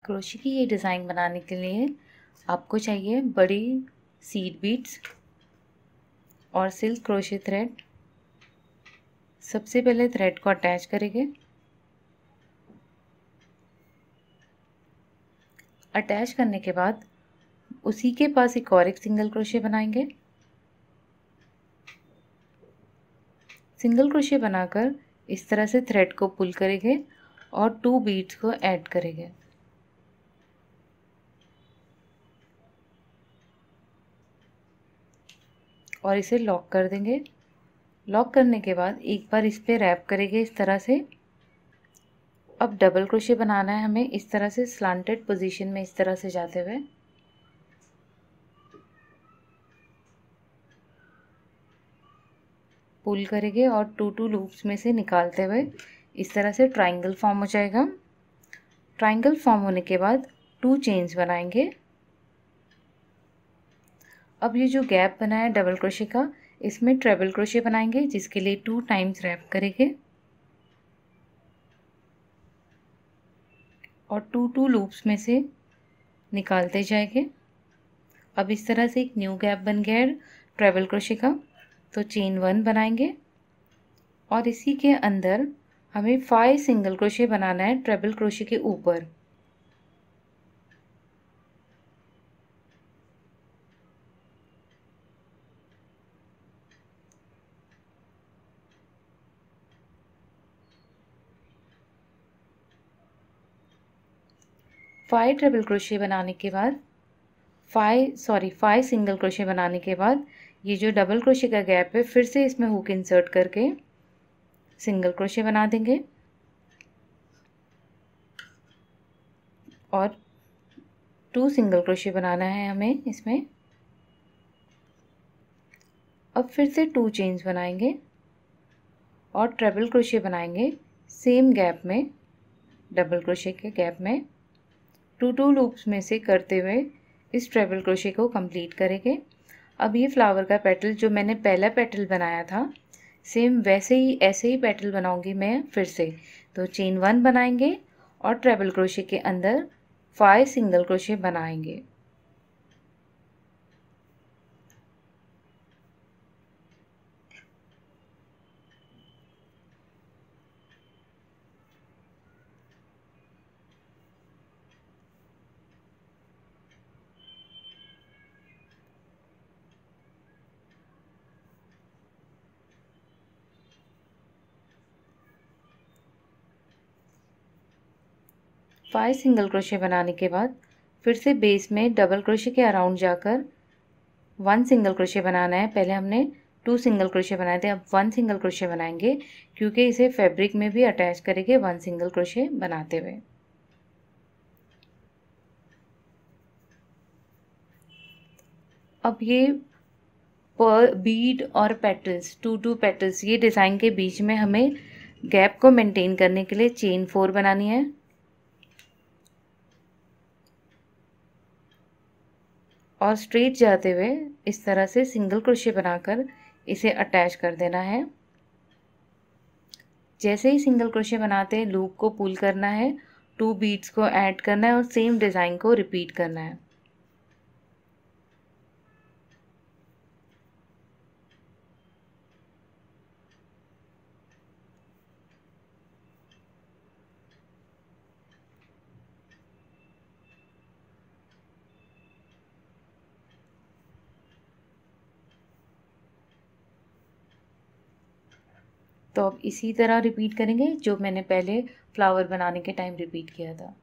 Crochet की ये design बनाने के लिए आपको चाहिए बड़ी सीड बीड्स और सिल्क क्रोशे थ्रेड। सबसे पहले थ्रेड को अटैच करेंगे। अटैच करने के बाद उसी के पास एक सिंगल क्रोशे बनाएंगे। सिंगल क्रोशे बनाकर इस तरह से थ्रेड को पुल करेंगे और 2 बीड्स को ऐड करेंगे। और इसे लॉक कर देंगे। लॉक करने के बाद एक बार इस पे रैप करेंगे इस तरह से। अब डबल क्रोशे बनाना है हमें इस तरह से स्लांटेड पोजीशन में, इस तरह से जाते हुए। पुल करेंगे और 2 लूप्स में से निकालते हुए इस तरह से ट्रायंगल फॉर्म हो जाएगा। ट्रायंगल फॉर्म होने के बाद 2 चेन्स बनाएंगे। अब ये जो गैप बना है डबल क्रोशे का, इसमें ट्रिपल क्रोशे बनाएंगे, जिसके लिए 2 टाइम्स रैप करेंगे और 2 लूप्स में से निकालते जाएंगे। अब इस तरह से एक न्यू गैप बन गया है ट्रिपल क्रोशे का, तो चेन 1 बनाएंगे और इसी के अंदर हमें 5 सिंगल क्रोशे बनाना है ट्रिपल क्रोशे के ऊपर। फाइव ट्रिपल क्रोशे बनाने के बाद 5 सिंगल क्रोशे बनाने के बाद ये जो डबल क्रोशे का गैप है फिर से इसमें हुक इंसर्ट करके सिंगल क्रोशे बना देंगे और 2 सिंगल क्रोशे बनाना है हमें इसमें। अब फिर से 2 चेन्स बनाएंगे और ट्रिपल क्रोशे बनाएंगे सेम गैप में, डबल क्रोशे के गैप में। 2 लूप्स में से करते हुए इस ट्रिपल क्रोशे को कंप्लीट करेंगे। अब ये फ्लावर का पेटल जो मैंने पहला पेटल बनाया था, सेम वैसे ही ऐसे ही पेटल बनाऊंगी मैं फिर से। तो चेन 1 बनाएंगे और ट्रिपल क्रोशे के अंदर 5 सिंगल क्रोशे बनाएंगे। फाइव सिंगल क्रोशे बनाने के बाद फिर से बेस में डबल क्रोशे के अराउंड जाकर 1 सिंगल क्रोशे बनाना है। पहले हमने 2 सिंगल क्रोशे बनाए थे, अब 1 सिंगल क्रोशे बनाएंगे क्योंकि इसे फैब्रिक में भी अटैच करेंगे 1 सिंगल क्रोशे बनाते हुए। अब ये बीड और पेटल्स 2 पेटल्स, ये डिज़ाइन के बीच में हमें गैप को मेंटेन करने के लिए चेन 4 बनानी है और स्ट्रेट जाते हुए इस तरह से सिंगल क्रोशे बनाकर इसे अटैच कर देना है। जैसे ही सिंगल क्रोशे बनाते हैं लूप को पुल करना है, 2 बीड्स को ऐड करना है और सेम डिज़ाइन को रिपीट करना है। तो अब इसी तरह रिपीट करेंगे जो मैंने पहले फ्लावर बनाने के टाइम रिपीट किया था।